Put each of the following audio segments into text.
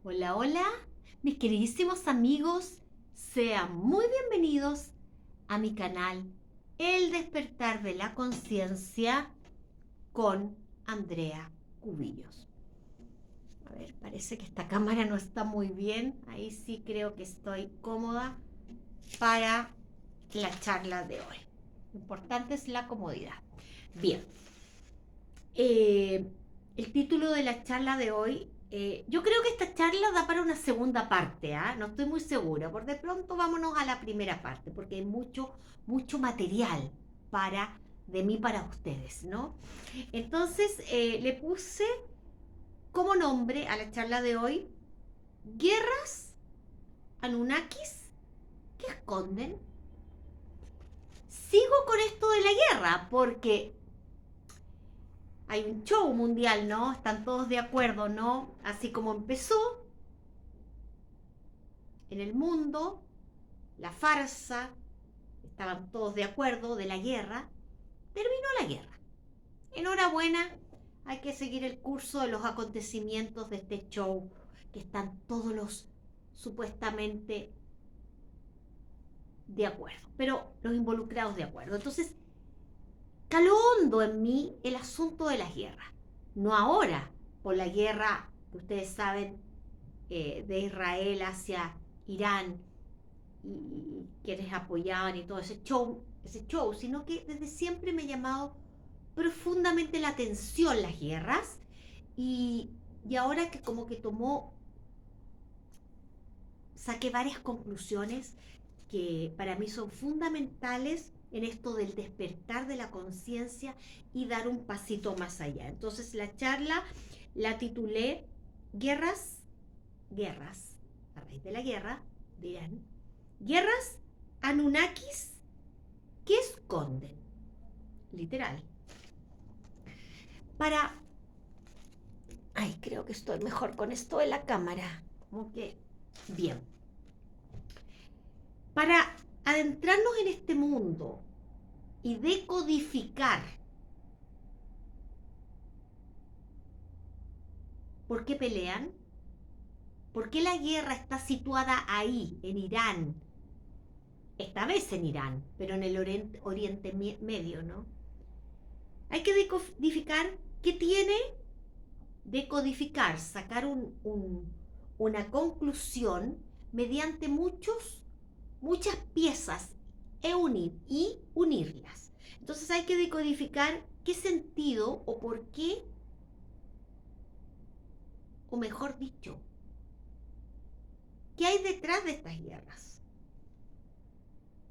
Hola, hola, mis queridísimos amigos, sean muy bienvenidos a mi canal El despertar de la conciencia con Andrea Cubillos. A ver, parece que esta cámara no está muy bien, ahí sí creo que estoy cómoda para la charla de hoy. Lo importante es la comodidad. Bien, eh, el título de la charla de hoy, yo creo que esta charla da para una segunda parte, ¿ah? No estoy muy segura. Por de pronto vámonos a la primera parte, porque hay mucho material de mí para ustedes, ¿no? Entonces le puse como nombre a la charla de hoy Guerras Anunnakis que esconden. Sigo con esto de la guerra, porque hay un show mundial, ¿no? Están todos de acuerdo, ¿no? Así como empezó en el mundo, la farsa, estaban todos de acuerdo de la guerra, terminó la guerra. Enhorabuena, hay que seguir el curso de los acontecimientos de este show, que están todos los supuestamente de acuerdo, pero los involucrados de acuerdo. Entonces, caló hondo en mí el asunto de las guerras. No ahora, por la guerra que ustedes saben de Israel hacia Irán y quienes apoyaban y todo ese show, sino que desde siempre me ha llamado profundamente la atención las guerras y, y ahora que como que saqué varias conclusiones que para mí son fundamentales en esto del despertar de la conciencia y dar un pasito más allá. Entonces la charla la titulé Guerras, a raíz de la guerra, dirán, Guerras Anunnakis que esconden, literal. Para, ay, creo que estoy mejor con esto de la cámara, como que, bien, para adentrarnos en este mundo y decodificar por qué pelean, por qué la guerra está situada ahí, en Irán, esta vez en Irán, pero en el Oriente Medio, ¿no? Hay que decodificar qué tiene, decodificar, sacar una conclusión mediante muchas piezas y unirlas. Entonces hay que decodificar qué sentido o por qué, o mejor dicho, qué hay detrás de estas guerras.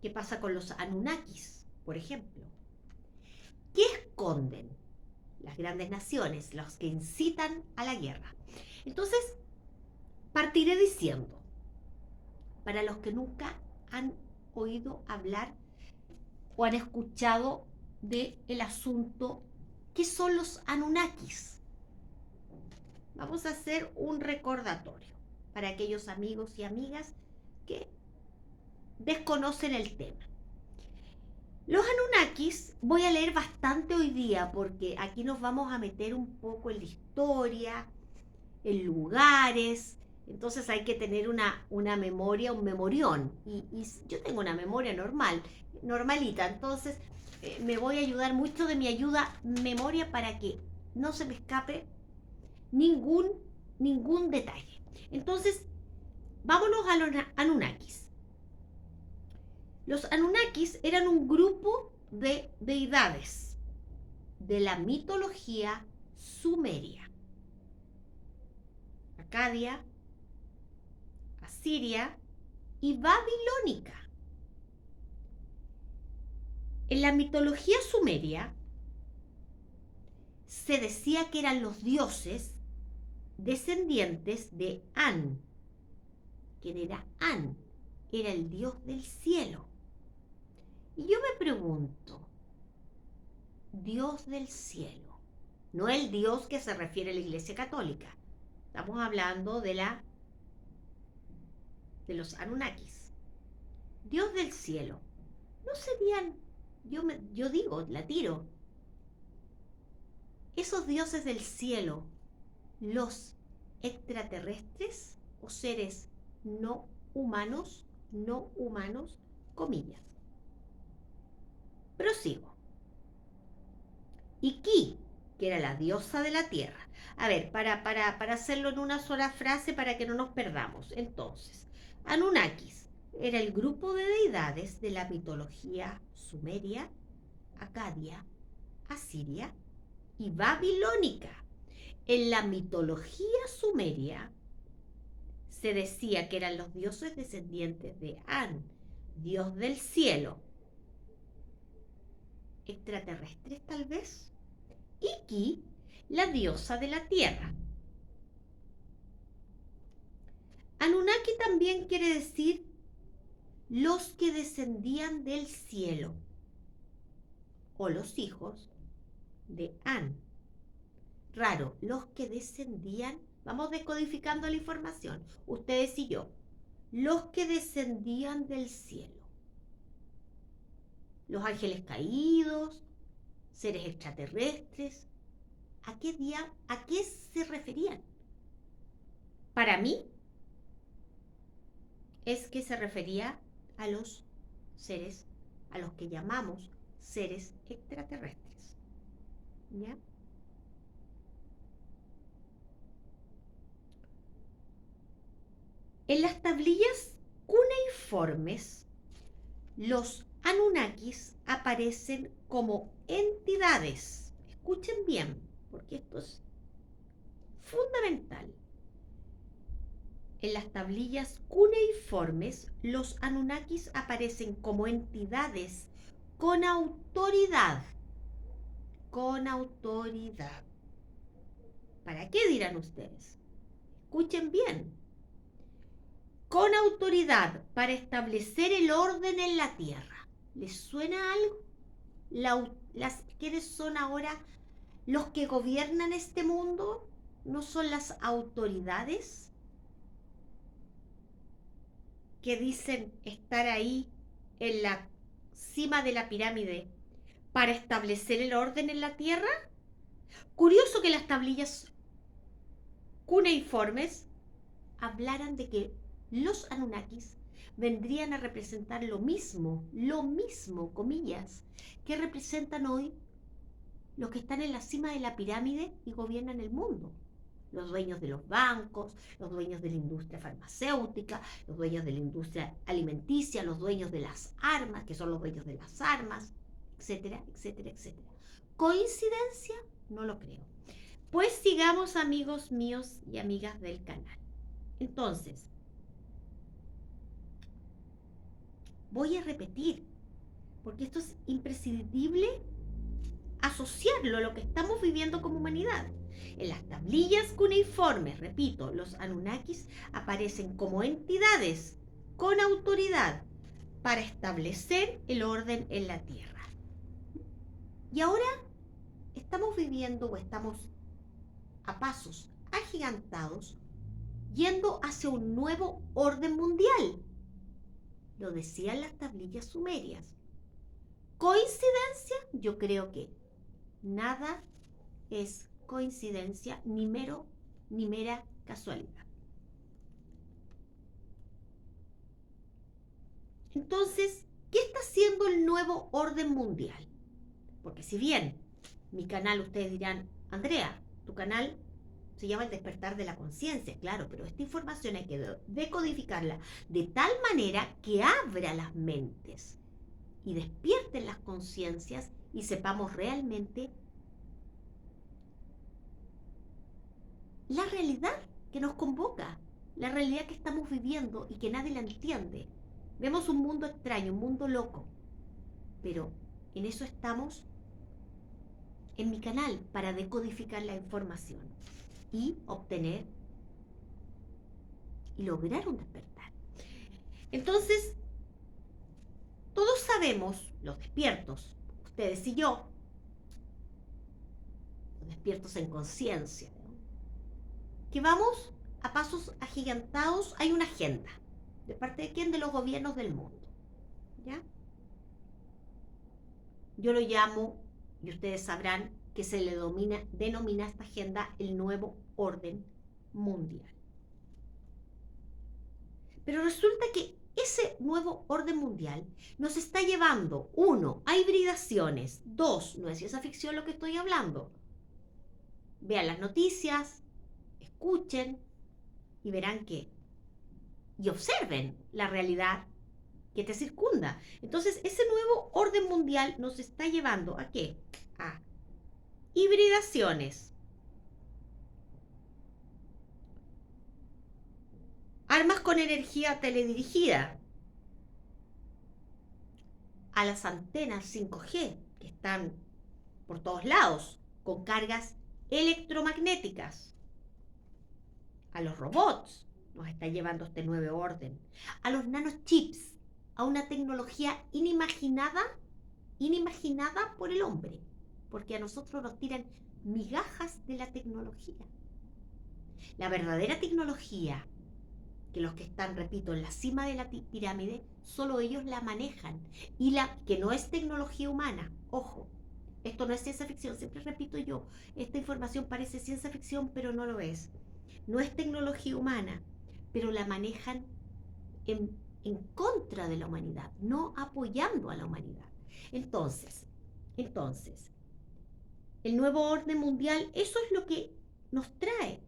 ¿Qué pasa con los Anunnakis, por ejemplo? ¿Qué esconden las grandes naciones, los que incitan a la guerra? Entonces, partiré diciendo, para los que nunca han oído hablar o han escuchado del asunto, ¿qué son los Anunnakis? Vamos a hacer un recordatorio para aquellos amigos y amigas que desconocen el tema. Los Anunnakis voy a leer bastante hoy día porque aquí nos vamos a meter un poco en la historia, en lugares, entonces hay que tener una memoria, un memorión. Y yo tengo una memoria normalita, entonces me voy a ayudar mucho de mi ayuda memoria para que no se me escape ningún, ningún detalle. Entonces, vámonos a los Anunnakis. Los Anunnakis eran un grupo de deidades de la mitología sumeria, acadia, asiria y babilónica. En la mitología sumeria se decía que eran los dioses descendientes de An. ¿Quién era An? Era el dios del cielo. Y yo me pregunto, Dios del cielo, no el Dios que se refiere a la Iglesia Católica. Estamos hablando de los Anunnakis. Dios del cielo. ¿No serían, yo digo, la tiro, esos dioses del cielo, los extraterrestres? o seres no humanos, comillas. Prosigo. Y Ki, que era la diosa de la tierra. A ver, para hacerlo en una sola frase para que no nos perdamos. Entonces, Anunnakis era el grupo de deidades de la mitología sumeria, acadia, asiria y babilónica. En la mitología sumeria se decía que eran los dioses descendientes de An, dios del cielo. Extraterrestres tal vez. Y Ki, la diosa de la tierra. Anunnaki también quiere decir los que descendían del cielo o los hijos de An. Raro, los que descendían, vamos decodificando la información, ustedes y yo, los que descendían del cielo. Los ángeles caídos, seres extraterrestres, ¿a qué se referían? Para mí, es que se refería a los seres, a los que llamamos seres extraterrestres. ¿Ya? En las tablillas cuneiformes, los Anunnakis aparecen como entidades. Escuchen bien, porque esto es fundamental. En las tablillas cuneiformes, los Anunnakis aparecen como entidades con autoridad. Con autoridad. ¿Para qué dirán ustedes? Escuchen bien. Con autoridad para establecer el orden en la tierra. ¿Les suena algo? ¿Quiénes son ahora los que gobiernan este mundo? ¿No son las autoridades que dicen estar ahí en la cima de la pirámide para establecer el orden en la tierra? Curioso que las tablillas cuneiformes hablaran de que los Anunnakis vendrían a representar lo mismo, comillas, que representan hoy los que están en la cima de la pirámide y gobiernan el mundo. Los dueños de los bancos, los dueños de la industria farmacéutica, los dueños de la industria alimenticia, los dueños de las armas, que son los dueños de las armas, etcétera, etcétera, etcétera. ¿Coincidencia? No lo creo. Pues sigamos, amigos míos y amigas del canal. Entonces, voy a repetir, porque esto es imprescindible asociarlo a lo que estamos viviendo como humanidad. En las tablillas cuneiformes, repito, los Anunnakis aparecen como entidades con autoridad para establecer el orden en la Tierra. Y ahora estamos viviendo o estamos a pasos agigantados yendo hacia un nuevo orden mundial. Lo decían las tablillas sumerias. ¿Coincidencia? Yo creo que nada es coincidencia ni mera casualidad. Entonces, ¿qué está haciendo el nuevo orden mundial? Porque si bien mi canal, ustedes dirán, Andrea, tu canal se llama El Despertar de la Conciencia, claro, pero esta información hay que decodificarla de tal manera que abra las mentes y despierten las conciencias y sepamos realmente la realidad que nos convoca, la realidad que estamos viviendo y que nadie la entiende. Vemos un mundo extraño, un mundo loco, pero en eso estamos en mi canal para decodificar la información y obtener y lograr un despertar. Entonces, todos sabemos, los despiertos, ustedes y yo, los despiertos en conciencia, ¿no?, que vamos a pasos agigantados. Hay una agenda. ¿De parte de quién? De los gobiernos del mundo. ¿Ya? Yo lo llamo, y ustedes sabrán que se le denomina esta agenda el nuevo orden mundial. Pero resulta que ese nuevo orden mundial nos está llevando, uno, a hibridaciones, dos, no es ciencia ficción lo que estoy hablando. Vean las noticias, escuchen y verán que, y observen la realidad que te circunda. Entonces, ese nuevo orden mundial nos está llevando ¿a qué? A hibridaciones, armas con energía teledirigida, a las antenas 5G que están por todos lados con cargas electromagnéticas, a los robots nos está llevando este nuevo orden, a los nanochips, a una tecnología inimaginada por el hombre, porque a nosotros nos tiran migajas de la tecnología. La verdadera tecnología, que los que están, repito, en la cima de la pirámide, solo ellos la manejan, y la que no es tecnología humana, ojo, esto no es ciencia ficción, siempre repito yo, esta información parece ciencia ficción, pero no lo es. No es tecnología humana, pero la manejan en contra de la humanidad, no apoyando a la humanidad. Entonces, el nuevo orden mundial, eso es lo que nos trae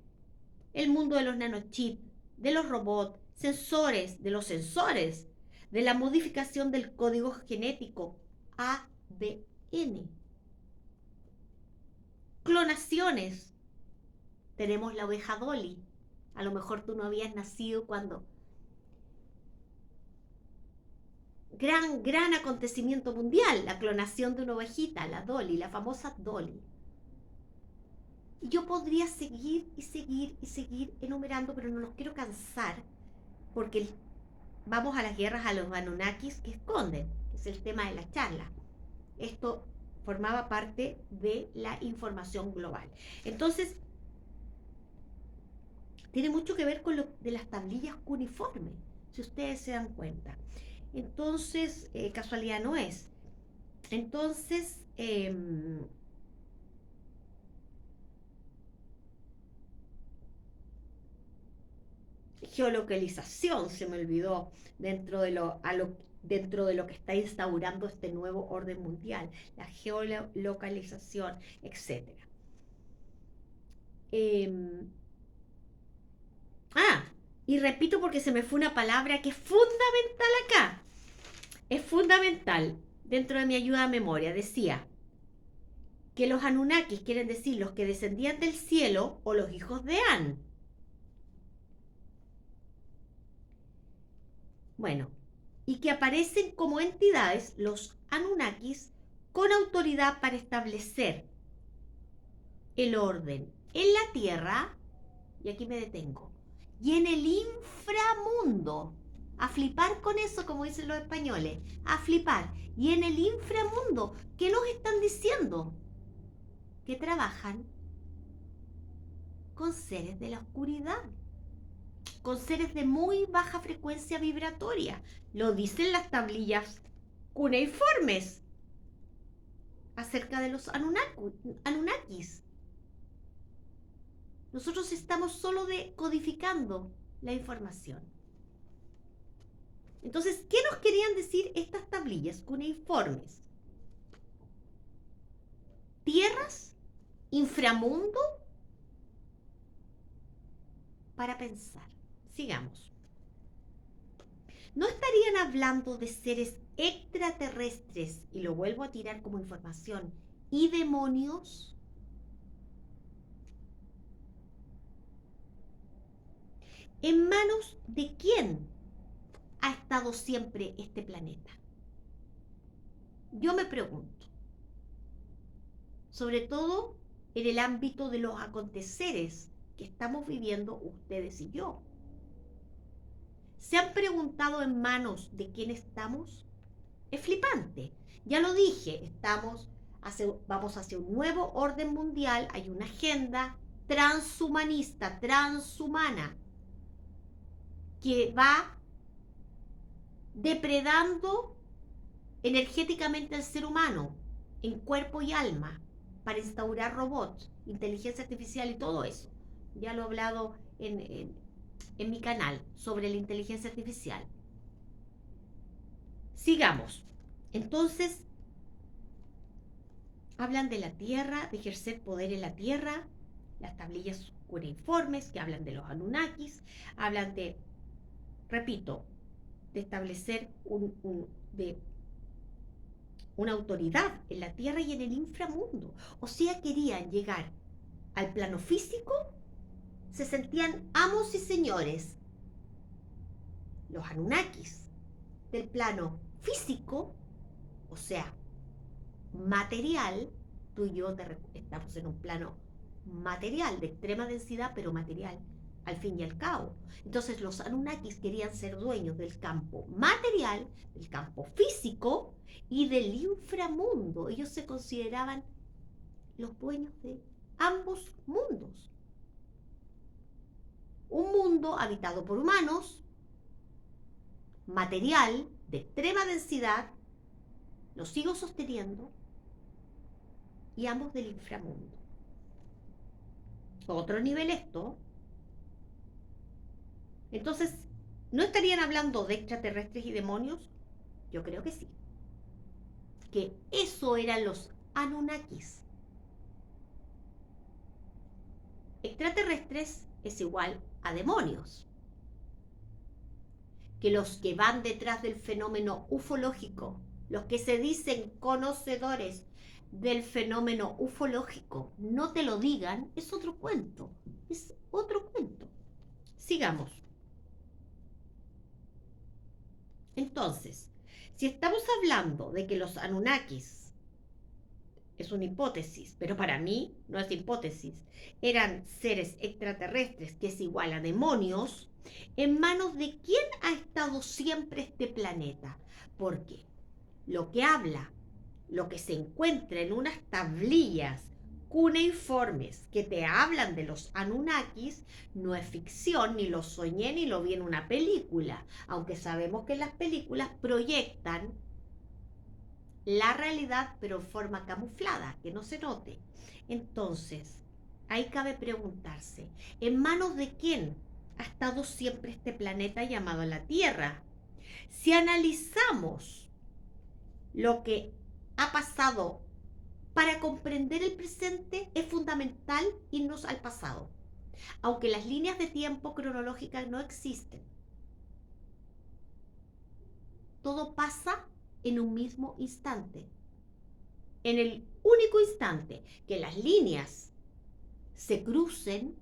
el mundo de los nanochips, de los robots, sensores, de los sensores, de la modificación del código genético, ADN. Clonaciones. Tenemos la oveja Dolly. A lo mejor tú no habías nacido cuando. Gran acontecimiento mundial, la clonación de una ovejita, la Dolly, la famosa Dolly. Y yo podría seguir enumerando, pero no los quiero cansar, porque vamos a las guerras a los Anunnakis que esconden, que es el tema de la charla. Esto formaba parte de la información global. Entonces, tiene mucho que ver con lo de las tablillas cuneiformes, si ustedes se dan cuenta. Entonces, casualidad no es. Entonces, geolocalización se me olvidó dentro de lo que está instaurando este nuevo orden mundial, la geolocalización, etc. Y repito porque se me fue una palabra que es fundamental acá. Es fundamental dentro de mi ayuda a memoria. Decía que los Anunnakis quieren decir los que descendían del cielo o los hijos de An. Bueno, y que aparecen como entidades los Anunnakis con autoridad para establecer el orden en la tierra, y aquí me detengo, y en el inframundo. A flipar con eso, como dicen los españoles, a flipar. Y en el inframundo, ¿qué nos están diciendo? Que trabajan con seres de la oscuridad, con seres de muy baja frecuencia vibratoria. Lo dicen las tablillas cuneiformes acerca de los Anunnakis. Nosotros estamos solo decodificando la información. Entonces, ¿qué nos querían decir estas tablillas cuneiformes? Tierras, inframundo, para pensar. Sigamos. ¿No estarían hablando de seres extraterrestres, y lo vuelvo a tirar como información, y demonios? ¿En manos de quién ha estado siempre este planeta? Yo me pregunto, sobre todo en el ámbito de los aconteceres que estamos viviendo ustedes y yo. ¿Se han preguntado en manos de quién estamos? Es flipante. Ya lo dije, vamos hacia un nuevo orden mundial, hay una agenda transhumanista, transhumana, que va depredando energéticamente al ser humano en cuerpo y alma para instaurar robots, inteligencia artificial y todo eso. Ya lo he hablado en en mi canal sobre la inteligencia artificial. Sigamos. Entonces, hablan de la Tierra, de ejercer poder en la Tierra, las tablillas cuneiformes que hablan de los Anunnakis, hablan de, repito, de establecer de una autoridad en la Tierra y en el inframundo. O sea, querían llegar al plano físico, se sentían amos y señores, los Anunnakis, del plano físico, o sea, material. Tú y yo estamos en un plano material, de extrema densidad, pero material, al fin y al cabo. Entonces los Anunnakis querían ser dueños del campo material, del campo físico y del inframundo. Ellos se consideraban los dueños de ambos mundos. Un mundo habitado por humanos, material, de extrema densidad, lo sigo sosteniendo, y ambos del inframundo. Otro nivel esto. Entonces, ¿no estarían hablando de extraterrestres y demonios? Yo creo que sí. Que eso eran los Anunnakis. Extraterrestres es igual a demonios. Que los que van detrás del fenómeno ufológico, los que se dicen conocedores del fenómeno ufológico, no te lo digan, es otro cuento. Es otro cuento. Sigamos. Entonces, si estamos hablando de que los Anunnakis, es una hipótesis, pero para mí no es hipótesis, eran seres extraterrestres, que es igual a demonios, ¿en manos de quién ha estado siempre este planeta? Porque lo que habla, lo que se encuentra en unas tablillas cuneiformes que te hablan de los Anunnakis, no es ficción, ni lo soñé, ni lo vi en una película, aunque sabemos que las películas proyectan la realidad, pero en forma camuflada, que no se note. Entonces, ahí cabe preguntarse, ¿en manos de quién ha estado siempre este planeta llamado la Tierra? Si analizamos lo que ha pasado para comprender el presente, es fundamental irnos al pasado, aunque las líneas de tiempo cronológicas no existen. Todo pasa en un mismo instante. En el único instante que las líneas se crucen,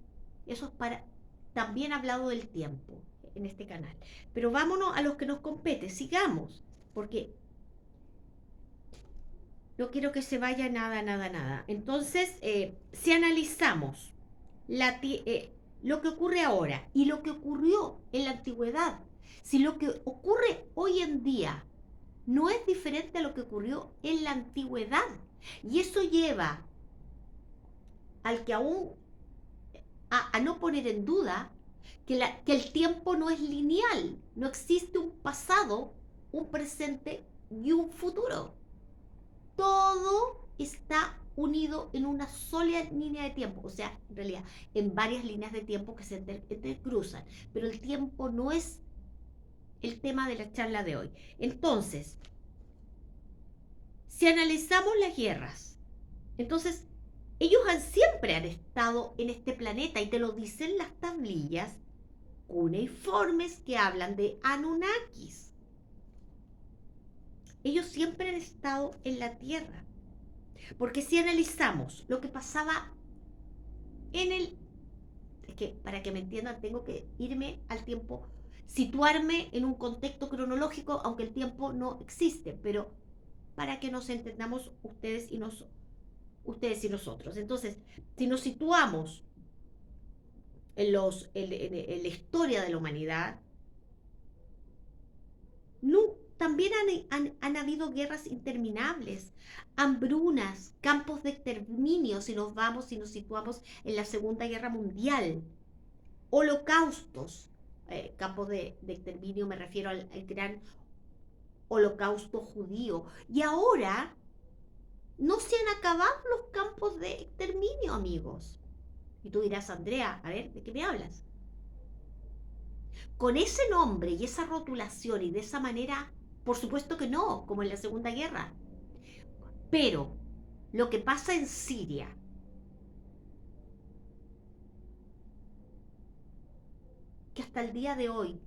eso es para... También he hablado del tiempo en este canal. Pero vámonos a los que nos compete, sigamos, porque no quiero que se vaya nada. Entonces, si analizamos lo que ocurre ahora y lo que ocurrió en la antigüedad, si lo que ocurre hoy en día no es diferente a lo que ocurrió en la antigüedad, y eso lleva al que aún a no poner en duda que el tiempo no es lineal, no existe un pasado, un presente y un futuro. Todo está unido en una sola línea de tiempo, o sea, en realidad, en varias líneas de tiempo que se entrecruzan, pero el tiempo no es el tema de la charla de hoy. Entonces, si analizamos las guerras, entonces, ellos siempre han estado en este planeta, y te lo dicen las tablillas cuneiformes que hablan de Anunnakis. Ellos siempre han estado en la Tierra. Porque si analizamos lo que pasaba es que para que me entiendan tengo que irme al tiempo, situarme en un contexto cronológico, aunque el tiempo no existe, pero para que nos entendamos ustedes y nosotros. Entonces, si nos situamos en la historia de la humanidad, también han habido guerras interminables, hambrunas, campos de exterminio, si nos situamos en la Segunda Guerra Mundial, holocaustos, campos de exterminio, me refiero al gran holocausto judío, y ahora no se han acabado los campos de exterminio, amigos. Y tú dirás, Andrea, a ver, ¿de qué me hablas? Con ese nombre y esa rotulación y de esa manera, por supuesto que no, como en la Segunda Guerra. Pero lo que pasa en Siria, que hasta el día de hoy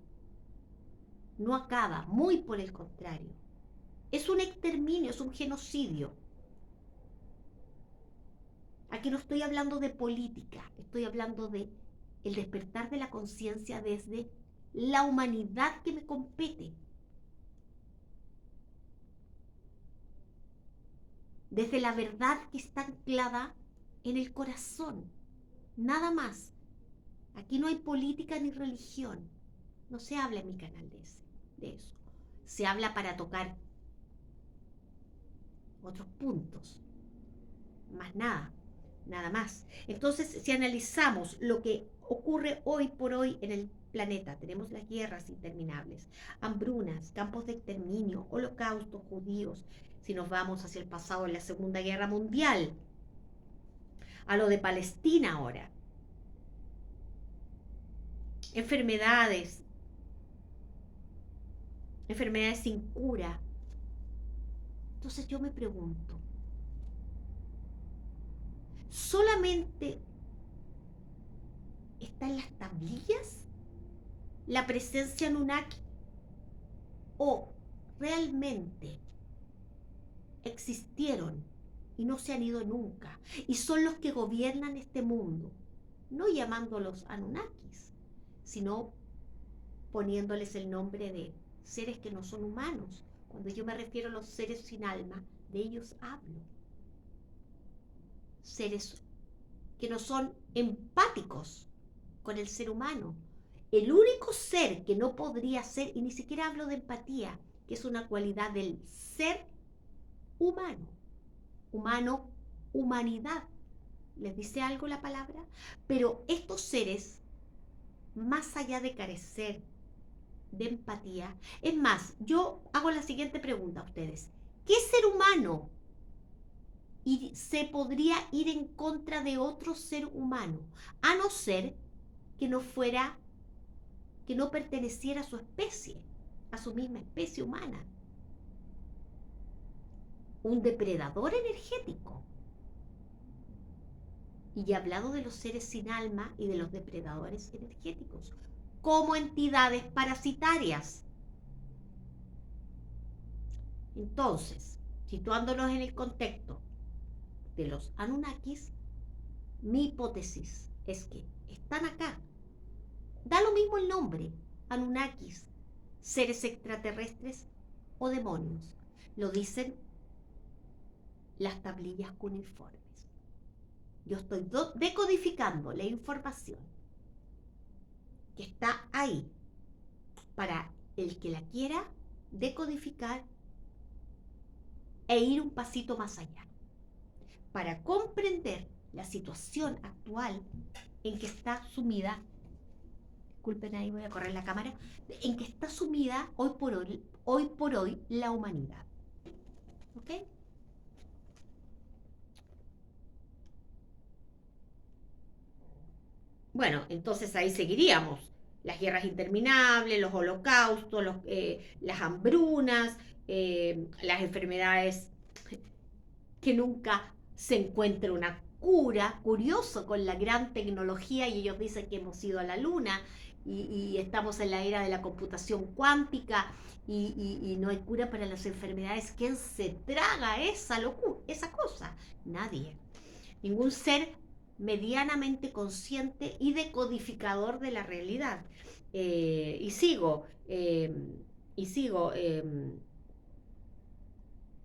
no acaba, muy por el contrario, es un exterminio, es un genocidio. Aquí no estoy hablando de política, estoy hablando de el despertar de la conciencia desde la humanidad que me compete, desde la verdad que está anclada en el corazón, nada más. Aquí no hay política ni religión, no se habla en mi canal de eso. Se habla para tocar otros puntos, más nada, nada más. Entonces, si analizamos lo que ocurre hoy por hoy en el planeta, tenemos las guerras interminables, hambrunas, campos de exterminio, holocaustos, judíos, si nos vamos hacia el pasado en la Segunda Guerra Mundial, a lo de Palestina ahora, enfermedades, enfermedades sin cura. Entonces yo me pregunto, ¿solamente está en las tablillas la presencia Anunnaki? ¿O realmente existieron y no se han ido nunca? Y son los que gobiernan este mundo, no llamándolos Anunnakis, sino poniéndoles el nombre de seres que no son humanos. Cuando yo me refiero a los seres sin alma, de ellos hablo. Seres que no son empáticos con el ser humano. El único ser que no podría ser, y ni siquiera hablo de empatía, que es una cualidad del ser humano. Humano, humanidad. ¿Les dice algo la palabra? Pero estos seres, más allá de carecer de empatía, es más, yo hago la siguiente pregunta a ustedes. ¿Qué ser humano y se podría ir en contra de otro ser humano, a no ser que no fuera, que no perteneciera a su especie, a su misma especie humana? Un depredador energético. Y ya he hablado de los seres sin alma y de los depredadores energéticos como entidades parasitarias. Entonces, situándonos en el contexto de los Anunnakis, mi hipótesis es que están acá. Da lo mismo el nombre, Anunnakis, seres extraterrestres o demonios. Lo dicen las tablillas cuneiformes. Yo estoy decodificando la información que está ahí para el que la quiera decodificar e ir un pasito más allá, para comprender la situación actual en que está sumida, disculpen ahí voy a correr la cámara, en que está sumida hoy por hoy la humanidad. ¿Ok? Bueno, entonces ahí seguiríamos. Las guerras interminables, los holocaustos, las hambrunas, las enfermedades que nunca se encuentra una cura. Curioso con la gran tecnología, y ellos dicen que hemos ido a la luna y estamos en la era de la computación cuántica y no hay cura para las enfermedades. ¿Quién se traga esa locura, esa cosa? Nadie. Ningún ser medianamente consciente y decodificador de la realidad. Y sigo,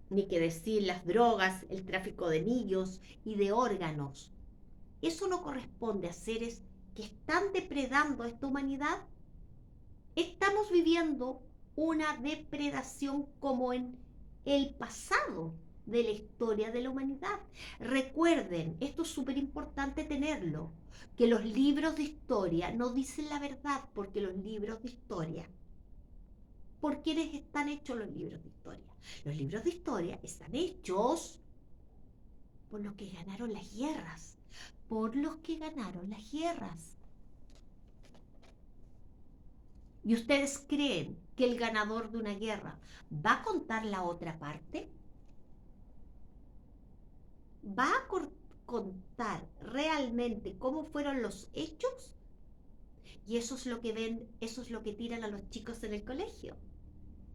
ni que decir las drogas, el tráfico de niños y de órganos. ¿Eso no corresponde a seres que están depredando a esta humanidad? Estamos viviendo una depredación como en el pasado de la historia de la humanidad. Recuerden, esto es súper importante tenerlo, que los libros de historia no dicen la verdad, porque los libros de historia, ¿por quiénes están hechos los libros de historia? Los libros de historia están hechos por los que ganaron las guerras, por los que ganaron las guerras. ¿Y ustedes creen que el ganador de una guerra va a contar la otra parte? ¿Va a contar realmente cómo fueron los hechos? Y eso es lo que ven, eso es lo que tiran a los chicos en el colegio.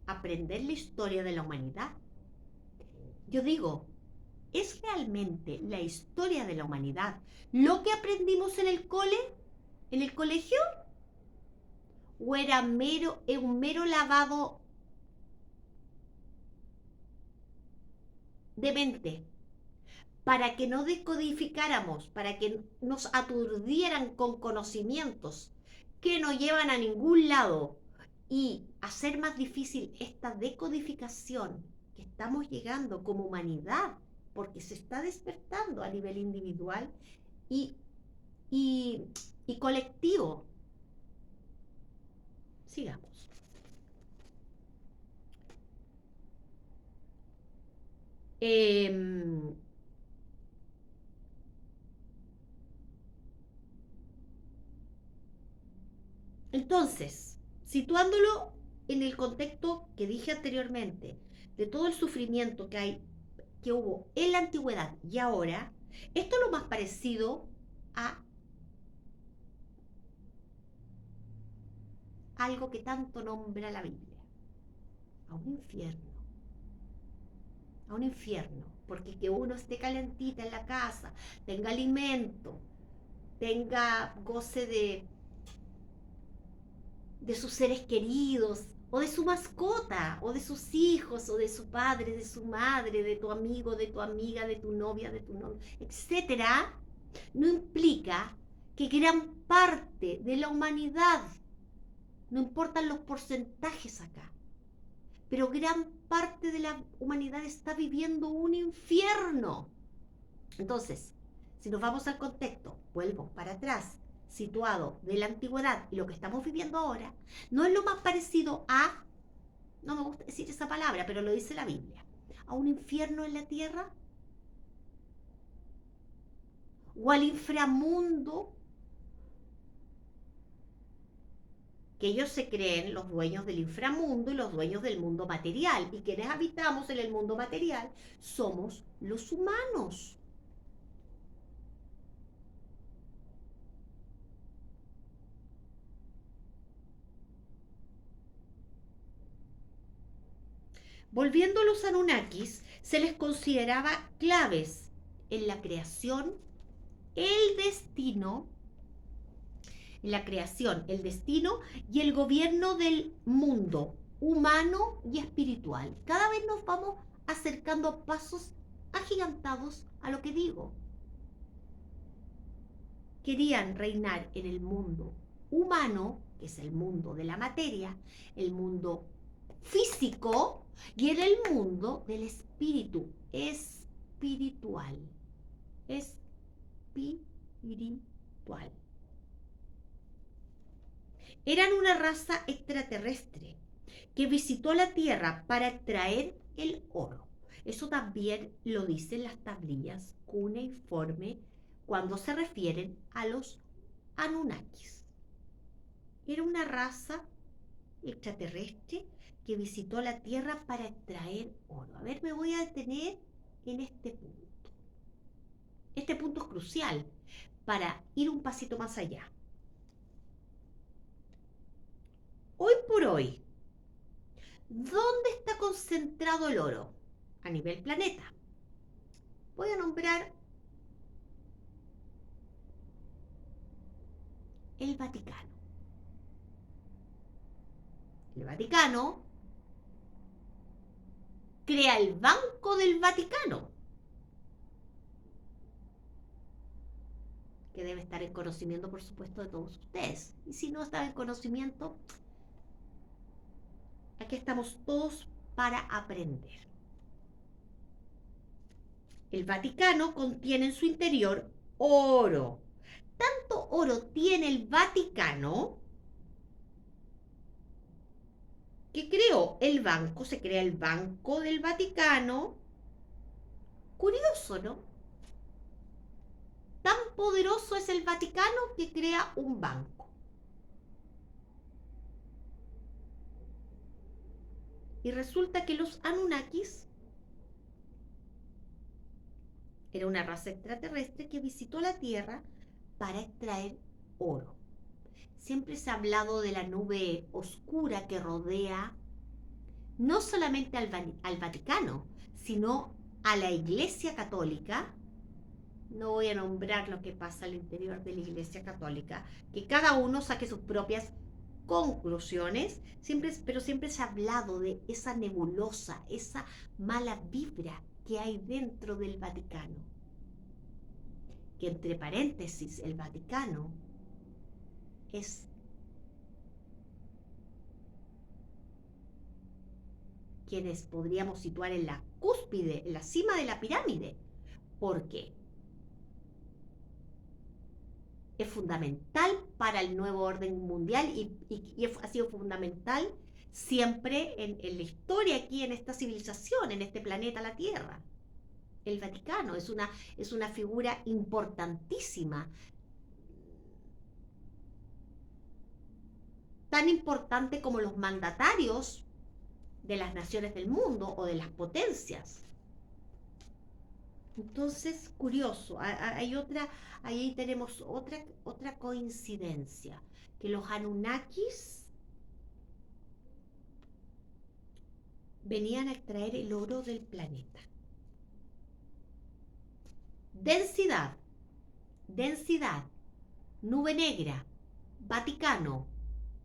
Aprender la historia de la humanidad. Yo digo, ¿es realmente la historia de la humanidad lo que aprendimos en el en el colegio? ¿O era un mero lavado de mente? Para que no decodificáramos, para que nos aturdieran con conocimientos que no llevan a ningún lado y hacer más difícil esta decodificación que estamos llegando como humanidad, porque se está despertando a nivel individual y, y, y colectivo. Sigamos. Eh, Entonces, situándolo en el contexto que dije anteriormente, de todo el sufrimiento que hubo en la antigüedad y ahora, esto es lo más parecido a algo que tanto nombra la Biblia, a un infierno, porque que uno esté calentita en la casa, tenga alimento, tenga goce de sus seres queridos, o de su mascota, o de sus hijos, o de su padre, de su madre, de tu amigo, de tu amiga, de tu novia, de tu novio, etcétera, no implica que gran parte de la humanidad, no importan los porcentajes acá, pero gran parte de la humanidad está viviendo un infierno. Entonces, si nos vamos al contexto, vuelvo para atrás, situado de la antigüedad y lo que estamos viviendo ahora, no es lo más parecido a, no me gusta decir esa palabra, pero lo dice la Biblia, a un infierno en la tierra o al inframundo que ellos se creen los dueños del inframundo y los dueños del mundo material. Y quienes habitamos en el mundo material somos los humanos. Volviendo a los Anunnakis, se les consideraba claves en la creación, el destino, el destino y el gobierno del mundo humano y espiritual. Cada vez nos vamos acercando a pasos agigantados a lo que digo. Querían reinar en el mundo humano, que es el mundo de la materia, el mundo físico, y en el mundo del espíritu espiritual. Espiritual. Eran una raza extraterrestre que visitó la Tierra para extraer el oro. Eso también lo dicen las tablillas cuneiforme cuando se refieren a los Anunnakis. Era una raza extraterrestre que visitó la Tierra para extraer oro. A ver, me voy a detener en este punto. Este punto es crucial para ir un pasito más allá. Hoy por hoy, ¿dónde está concentrado el oro? A nivel planeta. Voy a nombrar el Vaticano. El Vaticano crea el Banco del Vaticano, que debe estar en conocimiento, por supuesto, de todos ustedes. Y si no está en conocimiento, aquí estamos todos para aprender. El Vaticano contiene en su interior oro. Tanto oro tiene el Vaticano que creó el banco, se crea el Banco del Vaticano. Curioso, ¿no? Tan poderoso es el Vaticano que crea un banco. Y resulta que los Anunnakis era una raza extraterrestre que visitó la Tierra para extraer oro. Siempre se ha hablado de la nube oscura que rodea no solamente al Vaticano, sino a la Iglesia Católica. No voy a nombrar lo que pasa al interior de la Iglesia Católica, que cada uno saque sus propias conclusiones, pero siempre se ha hablado de esa nebulosa, esa mala vibra que hay dentro del Vaticano. Que entre paréntesis, el Vaticano es quienes podríamos situar en la cúspide, en la cima de la pirámide, porque es fundamental para el nuevo orden mundial y ha sido fundamental siempre en la historia aquí, en esta civilización, en este planeta, la Tierra. El Vaticano es una figura importantísima, tan importante como los mandatarios de las naciones del mundo o de las potencias. Entonces, curioso, ahí tenemos otra coincidencia, que los Anunnakis venían a extraer el oro del planeta. Densidad, nube negra, Vaticano.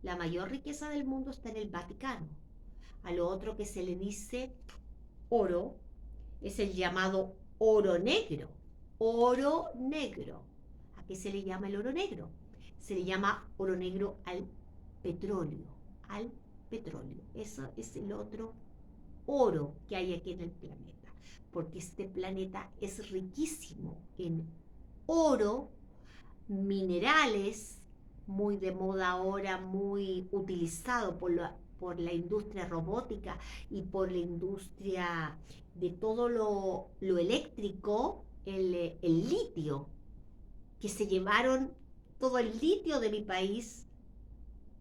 La mayor riqueza del mundo está en el Vaticano. A lo otro que se le dice oro es el llamado oro negro. Oro negro. ¿A qué se le llama el oro negro? Se le llama oro negro al petróleo. Al petróleo. Eso es el otro oro que hay aquí en el planeta. Porque este planeta es riquísimo en oro, minerales, muy de moda ahora, muy utilizado por la industria robótica y por la industria de todo lo eléctrico, el litio, que se llevaron todo el litio de mi país,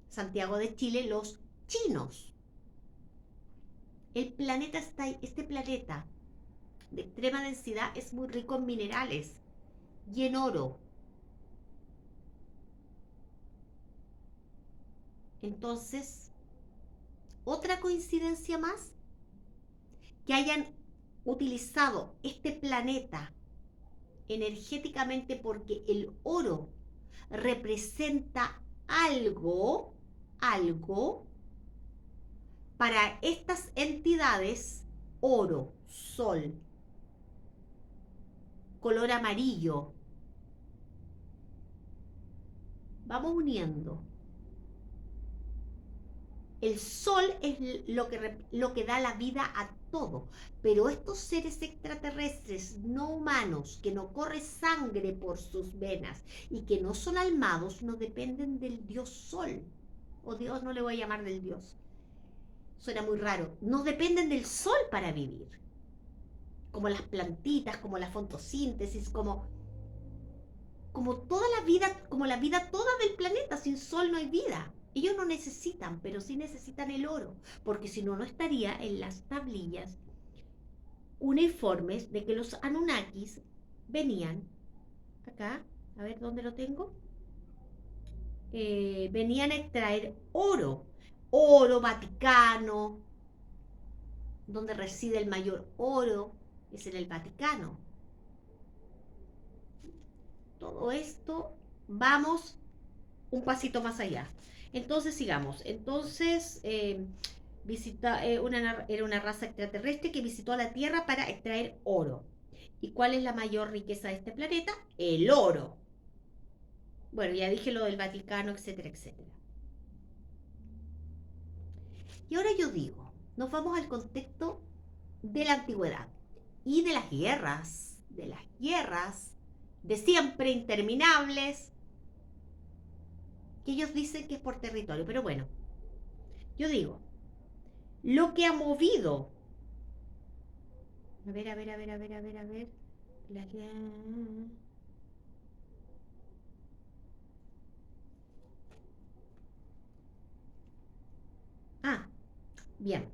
Santiago de Chile, los chinos. Este planeta de extrema densidad es muy rico en minerales y en oro. Entonces, otra coincidencia más, que hayan utilizado este planeta energéticamente, porque el oro representa algo para estas entidades. Oro, sol, color amarillo. Vamos uniendo. El sol es lo que da la vida a todo, pero estos seres extraterrestres no humanos, que no corre sangre por sus venas y que no son almados, no dependen del dios sol, o Dios, no le voy a llamar del dios, suena muy raro, no dependen del sol para vivir, como las plantitas, como la fotosíntesis, como toda la vida, como la vida toda del planeta. Sin sol no hay vida. Ellos no necesitan, pero sí necesitan el oro, porque si no, no estaría en las tablillas uniformes de que los Anunnakis venían acá, a ver dónde lo tengo, venían a extraer oro Vaticano, donde reside el mayor oro es en el Vaticano. Todo esto, vamos un pasito más allá. Entonces sigamos. Entonces era una raza extraterrestre que visitó la Tierra para extraer oro. ¿Y cuál es la mayor riqueza de este planeta? El oro. Bueno, ya dije lo del Vaticano, etcétera, etcétera. Y ahora yo digo, nos vamos al contexto de la antigüedad y de las guerras, de siempre interminables, que ellos dicen que es por territorio. Pero bueno, yo digo, lo que ha movido. A ver. Ah, bien.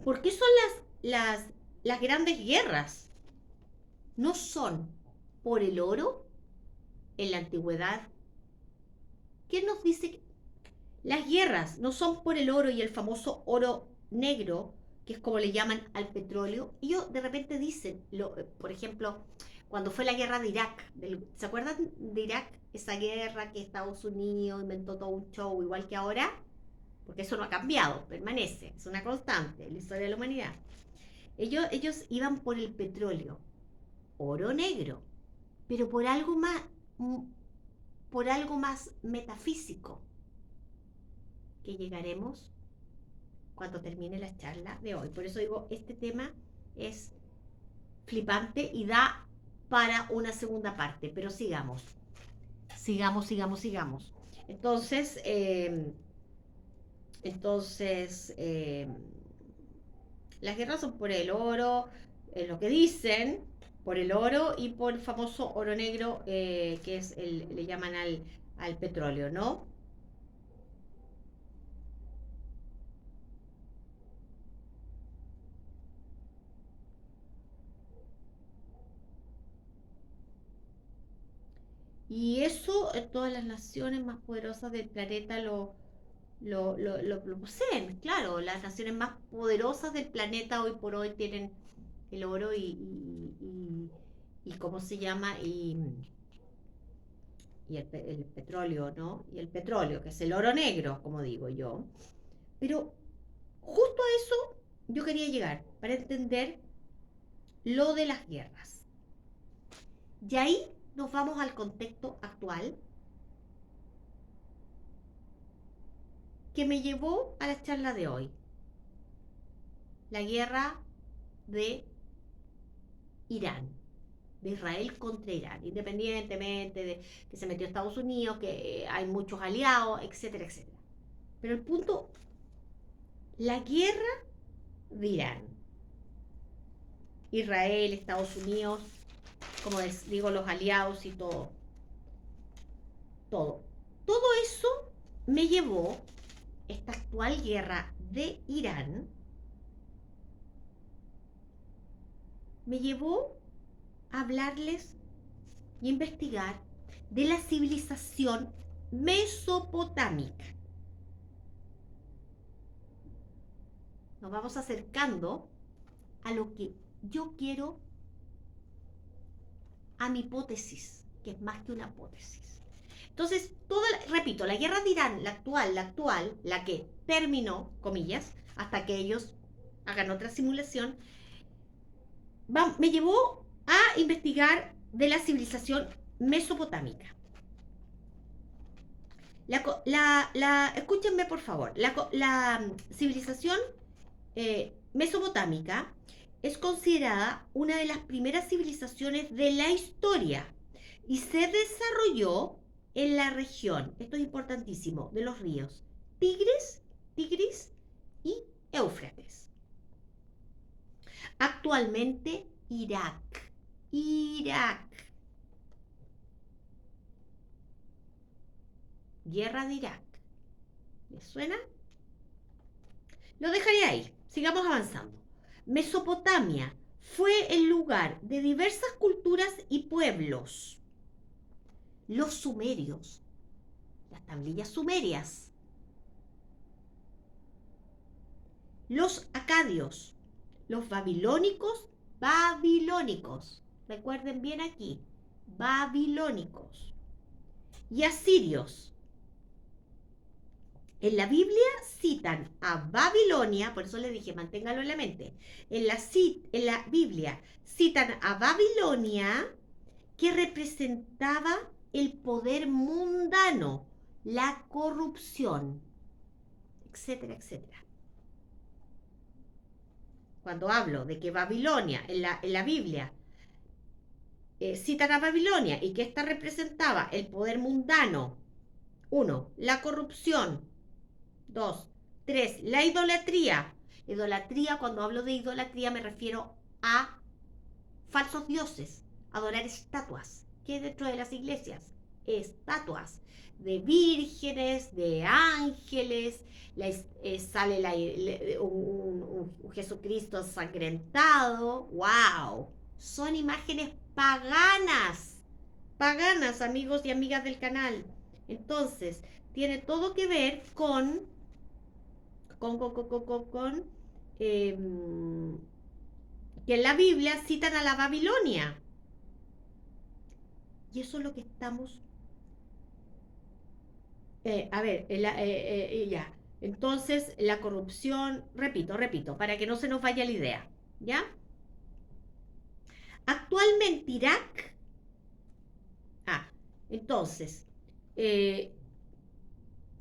¿Por qué son las grandes guerras? No son por el oro en la antigüedad. ¿Qué nos dice? Las guerras no son por el oro y el famoso oro negro, que es como le llaman al petróleo. Ellos de repente dicen, por ejemplo, cuando fue la guerra de Irak, ¿se acuerdan de Irak? Esa guerra que Estados Unidos inventó todo un show igual que ahora, porque eso no ha cambiado, permanece, es una constante en la historia de la humanidad. Ellos iban por el petróleo, oro negro, pero por algo más metafísico, que llegaremos cuando termine la charla de hoy. Por eso digo, este tema es flipante y da para una segunda parte, pero sigamos. Sigamos. Entonces, las guerras son por el oro, lo que dicen, por el oro y por el famoso oro negro, que es le llaman al petróleo, ¿no? Y eso todas las naciones más poderosas del planeta lo poseen. Claro, las naciones más poderosas del planeta hoy por hoy tienen el oro y ¿cómo se llama? Y el petróleo, ¿no? Y el petróleo, que es el oro negro, como digo yo. Pero justo a eso yo quería llegar, para entender lo de las guerras. Y ahí nos vamos al contexto actual, que me llevó a la charla de hoy. La guerra de Irán, de Israel contra Irán, independientemente de que se metió Estados Unidos, que hay muchos aliados, etcétera, etcétera. Pero el punto, la guerra de Irán, Israel, Estados Unidos, como digo, los aliados y todo, todo eso me llevó, esta actual guerra de Irán, me llevó a hablarles y investigar de la civilización mesopotámica. Nos vamos acercando a lo que yo quiero, a mi hipótesis, que es más que una hipótesis. Entonces, repito, la guerra de Irán, la actual, la que terminó, comillas, hasta que ellos hagan otra simulación, me llevó a investigar de la civilización mesopotámica. Escúchenme por favor, la civilización mesopotámica es considerada una de las primeras civilizaciones de la historia y se desarrolló en la región, esto es importantísimo, de los ríos Tigris y Éufrates. Actualmente Irak. Guerra de Irak. ¿Les suena? Lo dejaré ahí. Sigamos avanzando. Mesopotamia fue el lugar de diversas culturas y pueblos. Los sumerios, las tablillas sumerias. Los acadios, los babilónicos. Recuerden bien aquí, babilónicos. Y asirios. En la Biblia citan a Babilonia, por eso les dije, manténgalo en la mente. En la Biblia citan a Babilonia, que representaba el poder mundano, la corrupción, etcétera, etcétera. Cuando hablo de que Babilonia, en la Biblia, citan a Babilonia y que ésta representaba el poder mundano, 1, la corrupción, 2, 3, la idolatría. Idolatría, cuando hablo de idolatría me refiero a falsos dioses, adorar estatuas, que hay dentro de las iglesias. estatuas de vírgenes, de ángeles, sale un Jesucristo ensangrentado. ¡Wow! Son imágenes paganas, amigos y amigas del canal. Entonces, tiene todo que ver con que en la Biblia citan a la Babilonia. Y eso es lo que estamos... ya. Entonces, la corrupción, repito, para que no se nos vaya la idea, ¿ya? Actualmente Irak... entonces,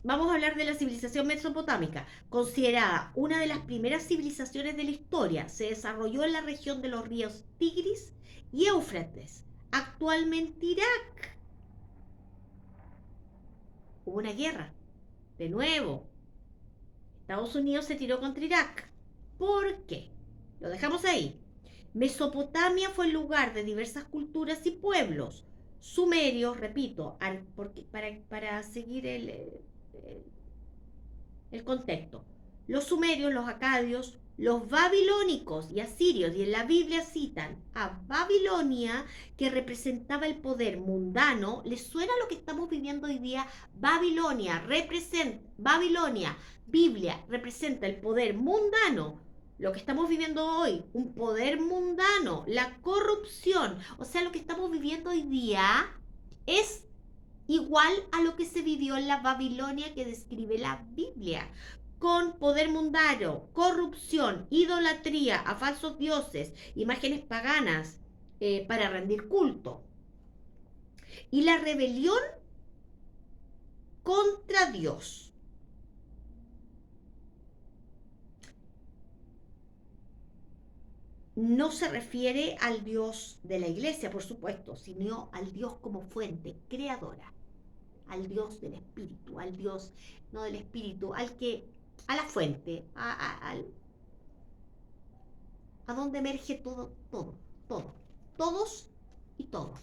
vamos a hablar de la civilización mesopotámica, considerada una de las primeras civilizaciones de la historia. Se desarrolló en la región de los ríos Tigris y Éufrates. Actualmente Irak. Hubo una guerra. De nuevo, Estados Unidos se tiró contra Irak. ¿Por qué? Lo dejamos ahí. Mesopotamia fue el lugar de diversas culturas y pueblos. Sumerios, repito, para seguir el contexto. Los sumerios, los acadios, los babilónicos y asirios, y en la Biblia citan a Babilonia, que representaba el poder mundano. ¿Les suena lo que estamos viviendo hoy día? Babilonia, Biblia representa el poder mundano. Lo que estamos viviendo hoy, un poder mundano, la corrupción. O sea, lo que estamos viviendo hoy día es igual a lo que se vivió en la Babilonia que describe la Biblia, con poder mundano, corrupción, idolatría a falsos dioses, imágenes paganas para rendir culto. Y la rebelión contra Dios. No se refiere al Dios de la iglesia, por supuesto, sino al Dios como fuente creadora, al Dios del espíritu, al Dios no del espíritu, a la fuente, a donde emerge todo, todos y todo.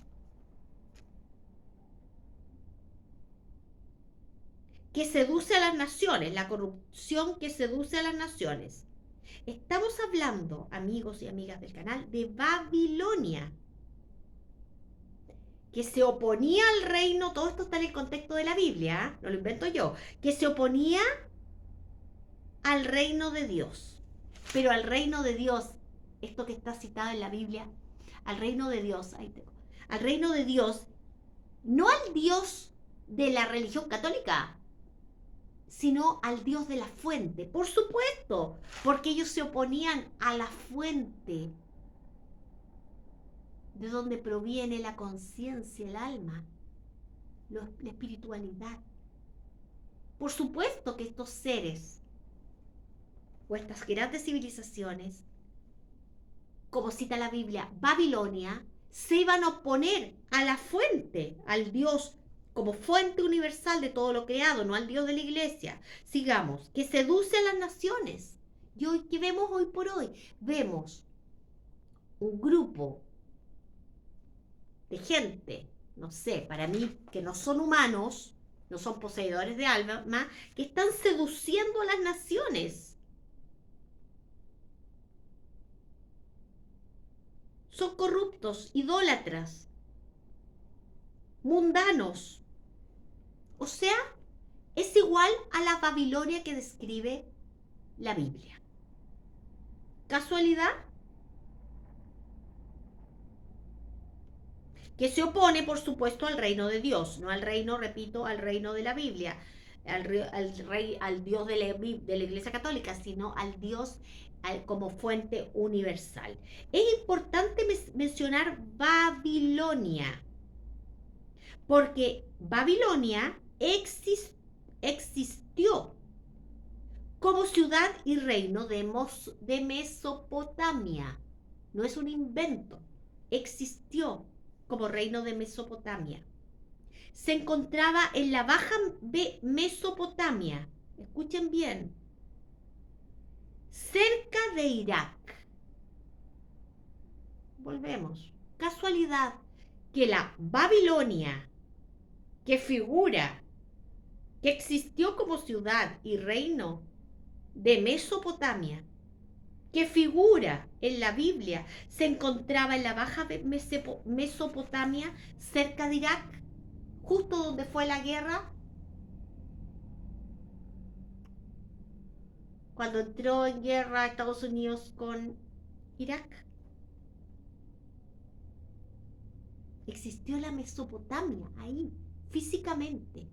Que seduce a las naciones, la corrupción que seduce a las naciones. Estamos hablando, amigos y amigas del canal, de Babilonia, que se oponía al reino. Todo esto está en el contexto de la Biblia, ¿eh? No lo invento yo, que se oponía al reino de Dios. Pero al reino de Dios, esto que está citado en la Biblia, al reino de Dios, al reino de Dios, no al Dios de la religión católica, sino al Dios de la fuente, por supuesto, porque ellos se oponían a la fuente de donde proviene la conciencia, el alma, la espiritualidad. Por supuesto que estos seres o estas grandes civilizaciones, como cita la Biblia, Babilonia, se iban a oponer a la fuente, al Dios como fuente universal de todo lo creado, no al Dios de la iglesia. Sigamos, que seduce a las naciones. Y hoy, ¿qué vemos hoy por hoy? Vemos un grupo de gente, no sé, para mí, que no son humanos, no son poseedores de alma, que están seduciendo a las naciones. Son corruptos, idólatras, mundanos. O sea, es igual a la Babilonia que describe la Biblia. ¿Casualidad? Que se opone, por supuesto, al reino de Dios, no al reino, repito, al reino de la Biblia, al Dios de la Iglesia Católica, sino al Dios como fuente universal. Es importante mencionar Babilonia, porque Babilonia existió como ciudad y reino de Mesopotamia. No es un invento, existió como reino de Mesopotamia. Se encontraba en la Baja Mesopotamia, escuchen bien, cerca de Irak. Volvemos. Casualidad que la Babilonia que figura, que existió como ciudad y reino de Mesopotamia, que figura en la Biblia, se encontraba en la Baja Mesopotamia, cerca de Irak, justo donde fue la guerra, cuando entró en guerra Estados Unidos con Irak. Existió la Mesopotamia ahí, físicamente.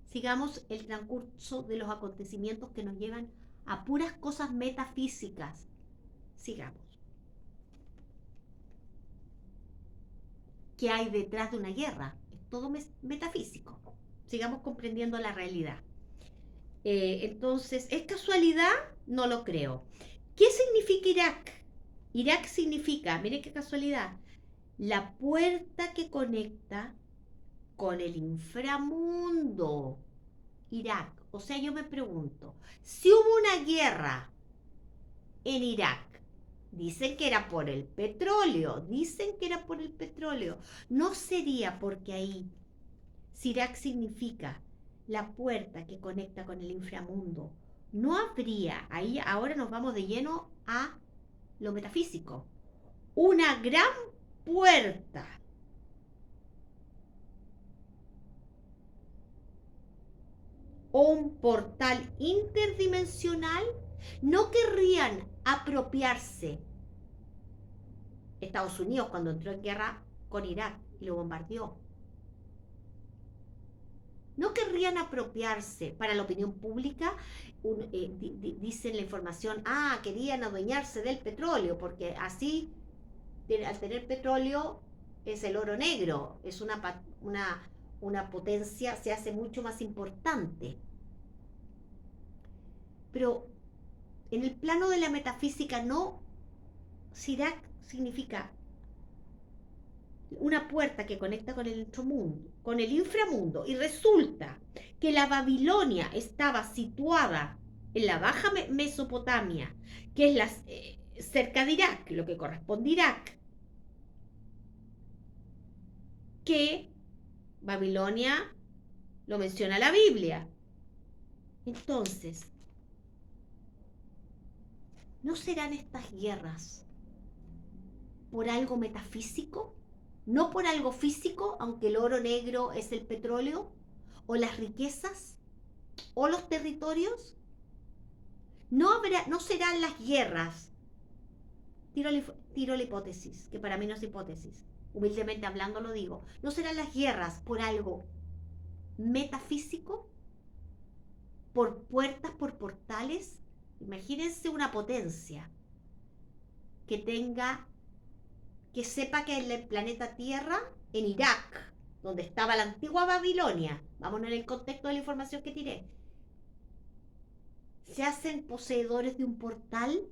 Sigamos el transcurso de los acontecimientos que nos llevan a puras cosas metafísicas. Sigamos. ¿Qué hay detrás de una guerra? Es todo metafísico. Sigamos comprendiendo la realidad. Entonces, ¿es casualidad? No lo creo. ¿Qué significa Irak? Irak significa, mire qué casualidad, la puerta que conecta con el inframundo. Irak. O sea, yo me pregunto, si hubo una guerra en Irak, dicen que era por el petróleo, ¿no sería porque ahí, si Irak significa la puerta que conecta con el inframundo, no habría, ahí ahora nos vamos de lleno a lo metafísico, una gran puerta o un portal interdimensional? No querrían apropiarse Estados Unidos cuando entró en guerra con Irak y lo bombardeó. No querrían apropiarse para la opinión pública. Dicen la información, querían adueñarse del petróleo, porque así, al tener petróleo, es el oro negro, es una potencia, se hace mucho más importante. Pero en el plano de la metafísica no, Sirac significa una puerta que conecta con el inframundo, y resulta que la Babilonia estaba situada en la Baja Mesopotamia, que es cerca de Irak, lo que corresponde a Irak, que Babilonia lo menciona la Biblia. Entonces, ¿no serán estas guerras por algo metafísico? ¿No por algo físico, aunque el oro negro es el petróleo? ¿O las riquezas? ¿O los territorios? No serán las guerras. Tiro la hipótesis, que para mí no es hipótesis. Humildemente hablando lo digo. ¿No serán las guerras por algo metafísico? ¿Por puertas, por portales? Imagínense una potencia que sepa que en el planeta Tierra, en Irak, donde estaba la antigua Babilonia, vamos en el contexto de la información que tiré, se hacen poseedores de un portal.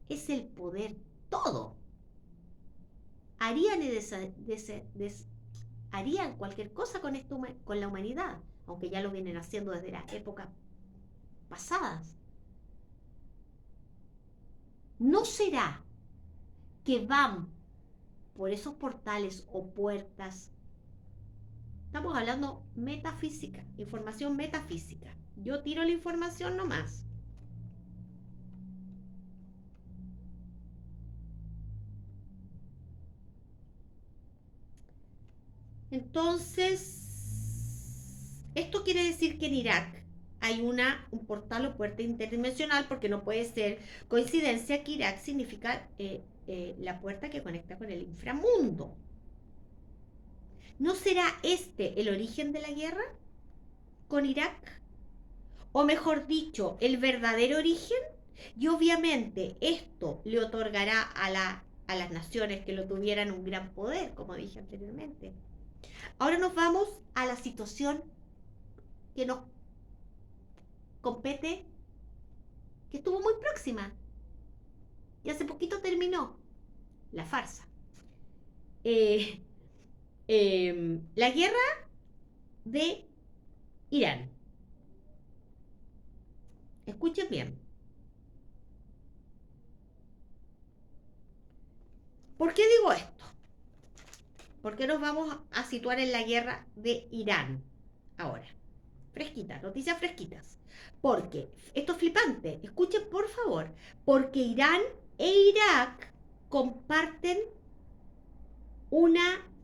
Es el poder todo. Harían, harían cualquier cosa con con la humanidad, aunque ya lo vienen haciendo desde las épocas pasadas. ¿No será que van por esos portales o puertas? Estamos hablando metafísica, información metafísica. Yo tiro la información nomás. Entonces, esto quiere decir que en Irak hay un portal o puerta interdimensional, porque no puede ser coincidencia que Irak significa la puerta que conecta con el inframundo. ¿No será este el origen de la guerra con Irak? O mejor dicho, el verdadero origen. Y obviamente esto le otorgará a las naciones que lo tuvieran un gran poder, como dije anteriormente. Ahora nos vamos a la situación que nos compete, que estuvo muy próxima y hace poquito terminó, la farsa. La guerra de Irán. Escuchen bien. ¿Por qué digo esto? ¿Por qué nos vamos a situar en la guerra de Irán ahora? Fresquitas, noticias fresquitas. Porque, esto es flipante, escuchen por favor, porque Irán e Irak comparten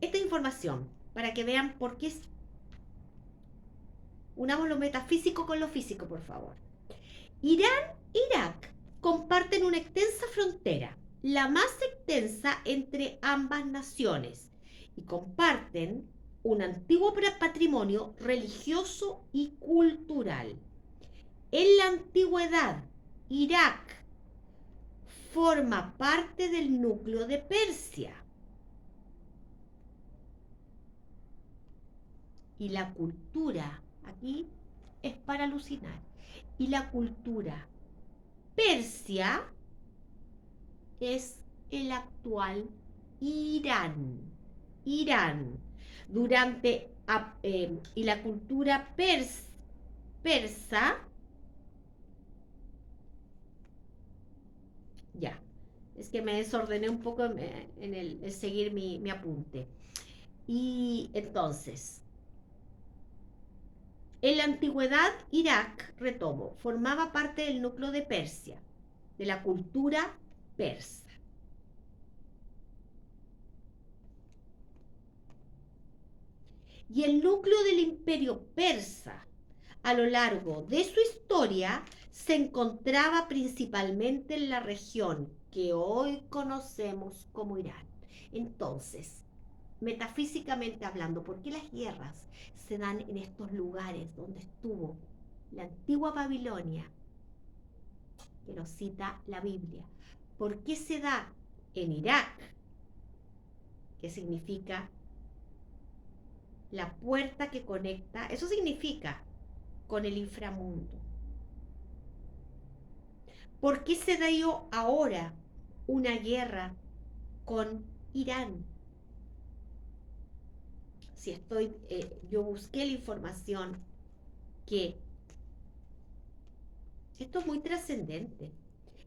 esta información, para que vean por qué unamos lo metafísico con lo físico, por favor. Irán e Irak comparten una extensa frontera, la más extensa entre ambas naciones, y comparten un antiguo patrimonio religioso y cultural. En la antigüedad, Irak forma parte del núcleo de Persia. Y la cultura, aquí es para alucinar, y la cultura persia es el actual Irán. Irán. Y la cultura persa, ya, es que me desordené un poco en el seguir mi apunte. Y entonces, en la antigüedad, Irak, retomo, formaba parte del núcleo de Persia, de la cultura persa. Y el núcleo del imperio persa, a lo largo de su historia, se encontraba principalmente en la región que hoy conocemos como Irán. Entonces, metafísicamente hablando, ¿por qué las guerras se dan en estos lugares donde estuvo la antigua Babilonia, que lo cita la Biblia? ¿Por qué se da en Irak, que significa la puerta que conecta, eso significa, con el inframundo? ¿Por qué se dio ahora una guerra con Irán? Si yo busqué la información que esto es muy trascendente.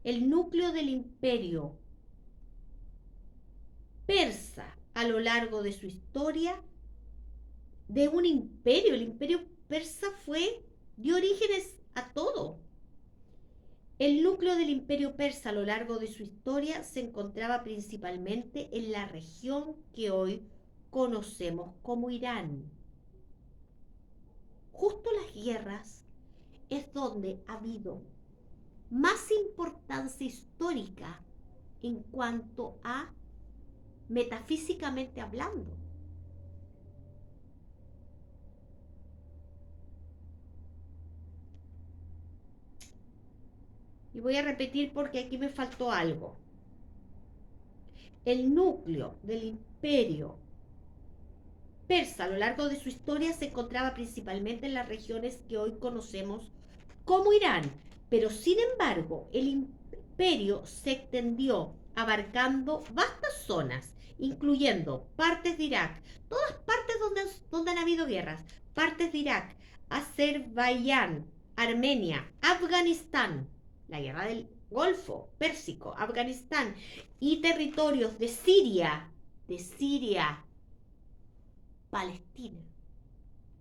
El núcleo del imperio persa a lo largo de su historia, de un imperio, el imperio persa dio orígenes a todo. El núcleo del imperio persa a lo largo de su historia se encontraba principalmente en la región que hoy conocemos como Irán. Justo las guerras es donde ha habido más importancia histórica en cuanto a metafísicamente hablando. Y voy a repetir porque aquí me faltó algo. El núcleo del imperio persa a lo largo de su historia se encontraba principalmente en las regiones que hoy conocemos como Irán, pero sin embargo el imperio se extendió abarcando vastas zonas, incluyendo partes de Irak, todas partes donde han habido guerras, partes de Irak, Azerbaiyán, Armenia, Afganistán, la guerra del Golfo Pérsico, Afganistán, y territorios de Siria, Palestina,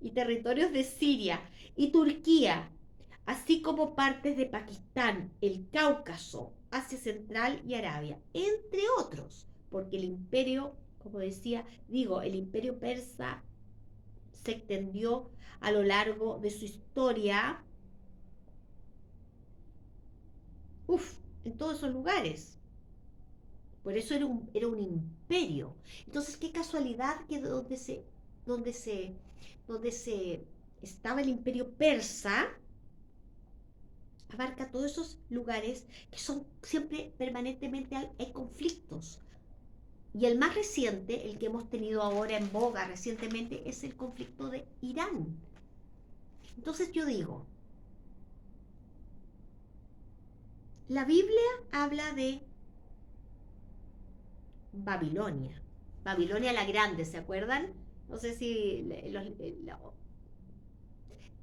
y territorios de Siria y Turquía, así como partes de Pakistán, el Cáucaso, Asia Central y Arabia, entre otros, porque el imperio, como decía, el imperio persa se extendió a lo largo de su historia, en todos esos lugares. Por eso era un imperio. Entonces, qué casualidad que donde se estaba el imperio persa, abarca todos esos lugares que son siempre permanentemente hay conflictos. Y el más reciente, el que hemos tenido ahora en boga recientemente, es el conflicto de Irán. Entonces yo digo, la Biblia habla de Babilonia, Babilonia la Grande, ¿se acuerdan? No sé si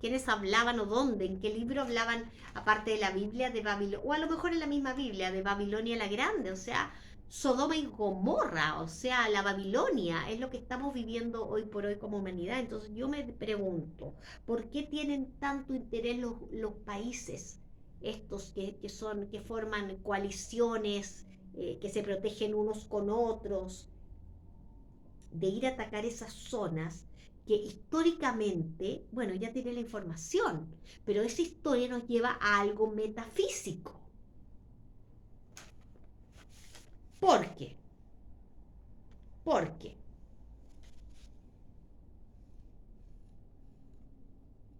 quiénes hablaban o dónde, en qué libro hablaban, aparte de la Biblia, de Babilonia, o a lo mejor en la misma Biblia, de Babilonia la Grande. O sea, Sodoma y Gomorra, o sea, la Babilonia, es lo que estamos viviendo hoy por hoy como humanidad. Entonces yo me pregunto, ¿por qué tienen tanto interés los países estos que forman coaliciones, que se protegen unos con otros, de ir a atacar esas zonas que históricamente, bueno, ya tiene la información, pero esa historia nos lleva a algo metafísico? ¿Por qué? ¿Por qué?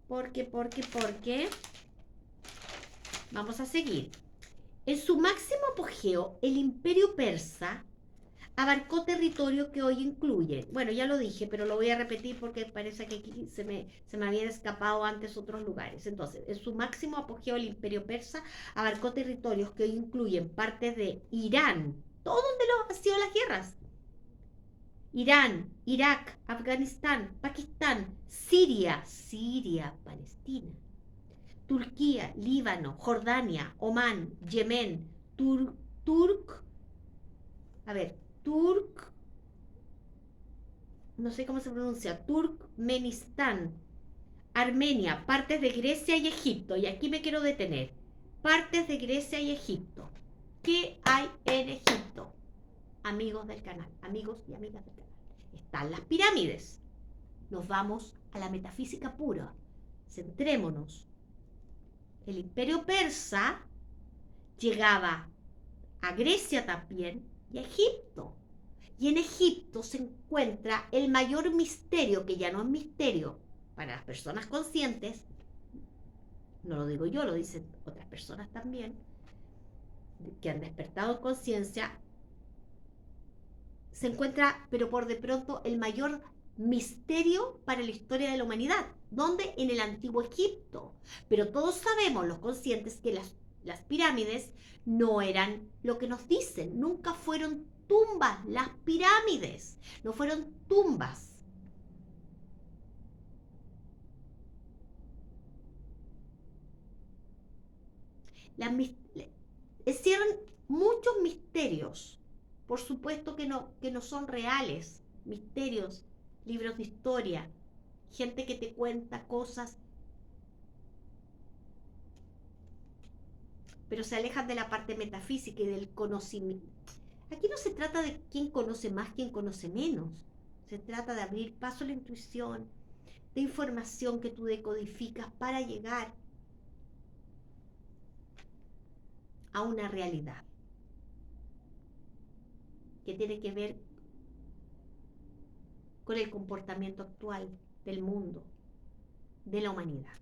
Porque vamos a seguir. En su máximo apogeo, el imperio persa abarcó territorio que hoy incluye, bueno, ya lo dije, pero lo voy a repetir porque parece que aquí se me habían escapado antes otros lugares. Entonces, en su máximo apogeo, el imperio persa abarcó territorios que hoy incluyen partes de Irán, todo donde han sido las guerras. Irán, Irak, Afganistán, Pakistán, Siria, Palestina, Turquía, Líbano, Jordania, Omán, Yemen, Turk, a ver, no sé cómo se pronuncia, Turkmenistán, Armenia, partes de Grecia y Egipto. Y aquí me quiero detener. Partes de Grecia y Egipto. ¿Qué hay en Egipto? Amigos del canal, amigos y amigas del canal. Están las pirámides. Nos vamos a la metafísica pura. Centrémonos. El imperio persa llegaba a Grecia también y a Egipto. Y en Egipto se encuentra el mayor misterio, que ya no es misterio para las personas conscientes, no lo digo yo, lo dicen otras personas también, que han despertado en conciencia. Se encuentra, pero por de pronto, el mayor misterio para la historia de la humanidad. ¿Dónde? En el antiguo Egipto. Pero todos sabemos, los conscientes, que las pirámides no eran lo que nos dicen. Nunca fueron tumbas. Las pirámides no fueron tumbas. Las, cierran muchos misterios. Por supuesto que no son reales. Misterios, libros de historia, gente que te cuenta cosas, pero se alejan de la parte metafísica y del conocimiento. Aquí no se trata de quién conoce más, quién conoce menos. Se trata de abrir paso a la intuición, de información que tú decodificas para llegar a una realidad que tiene que ver con el comportamiento actual del mundo, de la humanidad,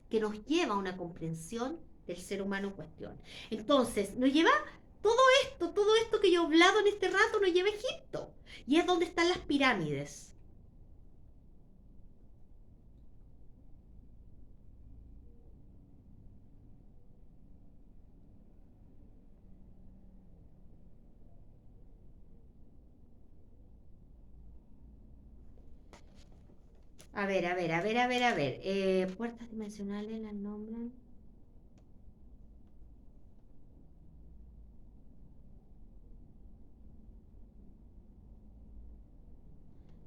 que nos lleva a una comprensión del ser humano en cuestión. Entonces, nos lleva todo esto que yo he hablado en este rato, nos lleva a Egipto. Y es donde están las pirámides. A ver. Puertas dimensionales las nombran.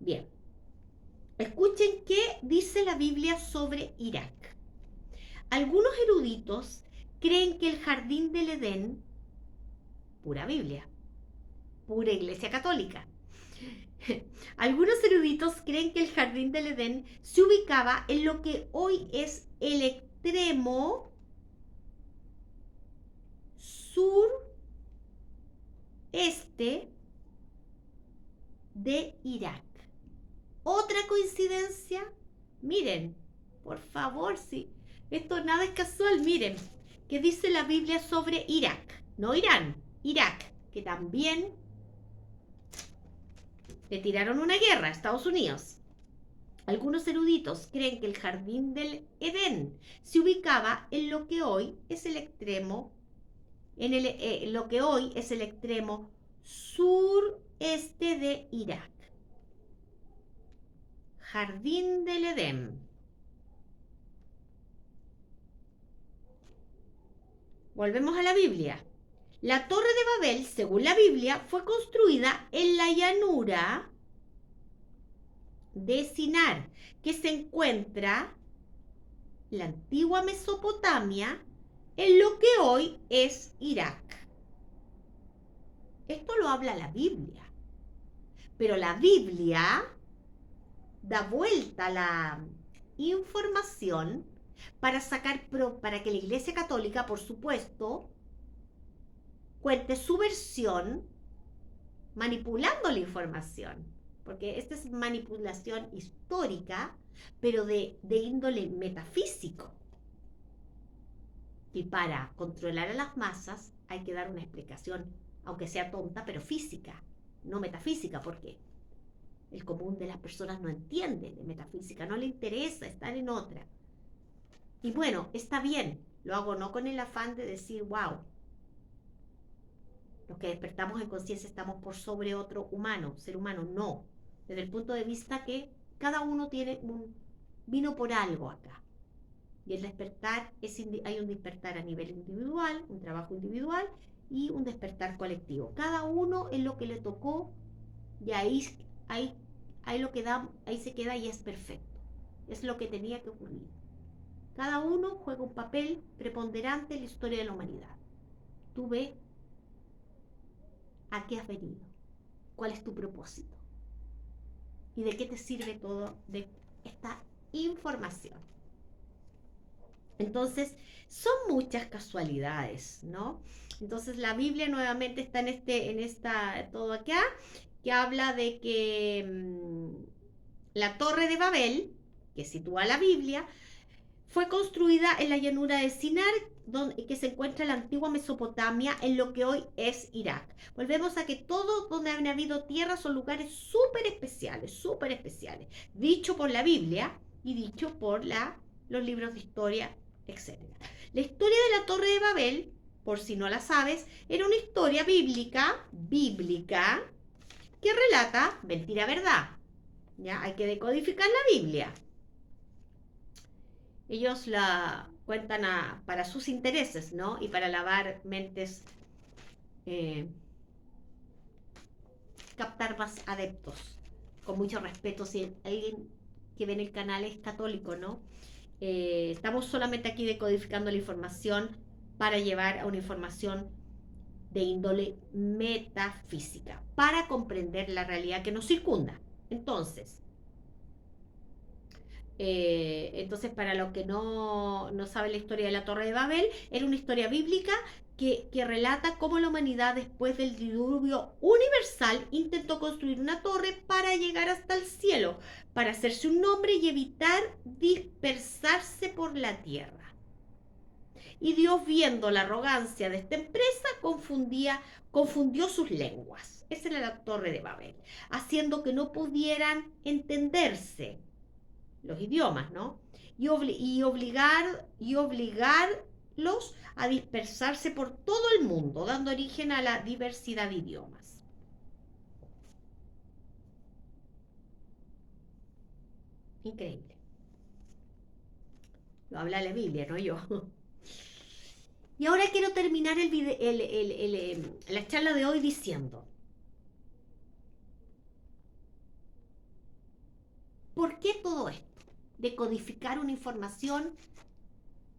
Bien. Escuchen qué dice la Biblia sobre Irak. Algunos eruditos creen que el jardín del Edén, pura Biblia, pura Iglesia Católica. Algunos eruditos creen que el jardín del Edén se ubicaba en lo que hoy es el extremo sureste de Irak. ¿Otra coincidencia? Miren, por favor, si esto nada es casual, miren, ¿qué dice la Biblia sobre Irak? No Irán, Irak, que también le tiraron una guerra a Estados Unidos. Algunos eruditos creen que el jardín del Edén se ubicaba en lo que hoy es el extremo, lo que hoy es el extremo sureste de Irak. Jardín del Edén. Volvemos a la Biblia. La Torre de Babel, según la Biblia, fue construida en la llanura de Sinar, que se encuentra en la antigua Mesopotamia, en lo que hoy es Irak. Esto lo habla la Biblia, pero la Biblia da vuelta la información para para que la Iglesia Católica, por supuesto, cuente su versión manipulando la información, porque esta es manipulación histórica, pero de índole metafísico. Y para controlar a las masas hay que dar una explicación, aunque sea tonta, pero física, no metafísica, porque el común de las personas no entiende de metafísica, no le interesa estar en otra. Y bueno, está bien, lo hago no con el afán de decir, wow, los que despertamos en conciencia estamos por sobre otro humano, ser humano, no. Desde el punto de vista que cada uno vino por algo acá. Y el despertar, hay un despertar a nivel individual, un trabajo individual y un despertar colectivo. Cada uno en lo que le tocó y ahí se queda y es perfecto. Es lo que tenía que ocurrir. Cada uno juega un papel preponderante en la historia de la humanidad. Tú ves a qué has venido, cuál es tu propósito y de qué te sirve todo de esta información. Entonces, son muchas casualidades, ¿no? Entonces, la Biblia nuevamente está todo acá, que habla de que la Torre de Babel, que sitúa la Biblia, fue construida en la llanura de Sinar, que se encuentra en la antigua Mesopotamia, en lo que hoy es Irak. Volvemos a que todo donde han habido tierra son lugares súper especiales, dicho por la Biblia y dicho por los libros de historia, etc. La historia de la Torre de Babel, por si no la sabes, era una historia bíblica, que relata mentira-verdad. ¿Ya? Hay que decodificar la Biblia. Ellos la cuentan para sus intereses, ¿no? Y para lavar mentes, captar más adeptos. Con mucho respeto, si alguien que ve en el canal es católico, ¿no? Estamos solamente aquí decodificando la información para llevar a una información de índole metafísica, para comprender la realidad que nos circunda. Entonces, para los que no saben la historia de la Torre de Babel, era una historia bíblica que relata cómo la humanidad, después del diluvio universal, intentó construir una torre para llegar hasta el cielo, para hacerse un nombre y evitar dispersarse por la tierra. Y Dios, viendo la arrogancia de esta empresa, confundió sus lenguas. Esa era la Torre de Babel, haciendo que no pudieran entenderse los idiomas, ¿no? Y obligarlos a dispersarse por todo el mundo, dando origen a la diversidad de idiomas. Increíble. Lo habla la Biblia, no yo. Y ahora quiero terminar la charla de hoy diciendo: ¿por qué todo esto? Decodificar una información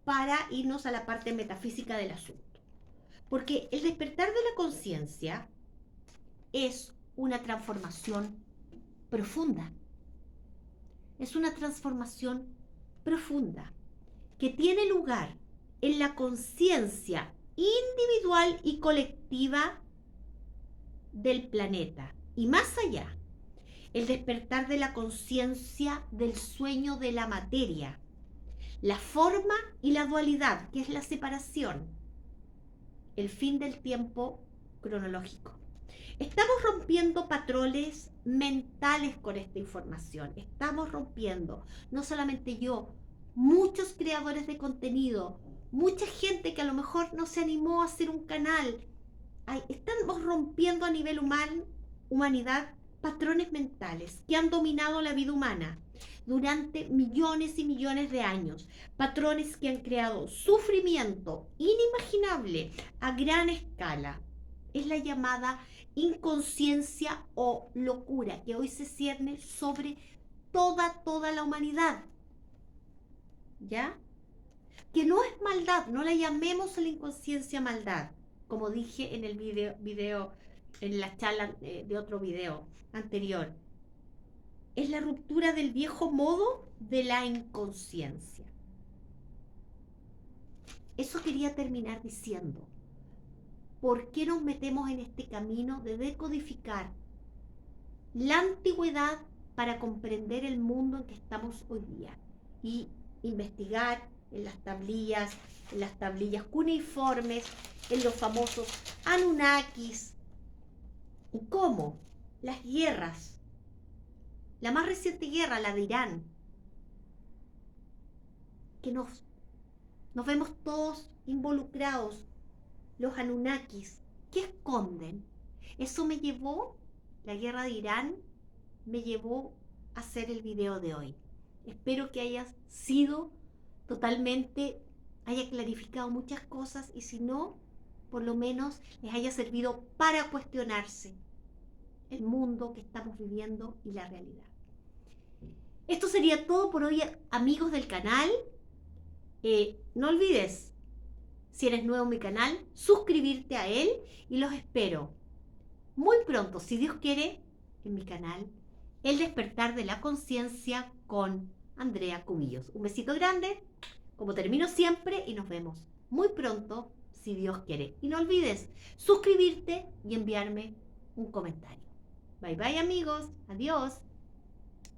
para irnos a la parte metafísica del asunto. Porque el despertar de la conciencia es una transformación profunda. Es una transformación profunda que tiene lugar en la conciencia individual y colectiva del planeta. Y más allá, el despertar de la conciencia del sueño de la materia, la forma y la dualidad, que es la separación, el fin del tiempo cronológico. Estamos rompiendo patrones mentales con esta información. Estamos rompiendo, no solamente yo, muchos creadores de contenido, mucha gente que a lo mejor no se animó a hacer un canal. Estamos rompiendo a nivel humanidad patrones mentales que han dominado la vida humana. durante millones y millones de años, patrones que han creado sufrimiento inimaginable a gran escala. Es la llamada inconsciencia o locura que hoy se cierne sobre toda la humanidad. ¿Ya? Que no es maldad, no la llamemos a la inconsciencia maldad, como dije en el video en la charla de otro video anterior. Es la ruptura del viejo modo de la inconsciencia. Eso quería terminar diciendo. ¿Por qué nos metemos en este camino de decodificar la antigüedad para comprender el mundo en que estamos hoy día? Y investigar en las tablillas cuneiformes, en los famosos Anunnakis, y cómo las guerras, la más reciente guerra, la de Irán, que nos vemos todos involucrados, los Anunnakis, ¿qué esconden? Eso me llevó, la guerra de Irán, me llevó a hacer el video de hoy. Espero que haya sido totalmente, haya clarificado muchas cosas, y si no, por lo menos les haya servido para cuestionarse el mundo que estamos viviendo y la realidad. Esto sería todo por hoy, amigos del canal. No olvides, si eres nuevo en mi canal, suscribirte a él, y los espero muy pronto, si Dios quiere, en mi canal El Despertar de la Conciencia con Andrea Cubillos. Un besito grande, como termino siempre, y nos vemos muy pronto, si Dios quiere. Y no olvides suscribirte y enviarme un comentario. Bye bye, amigos. Adiós.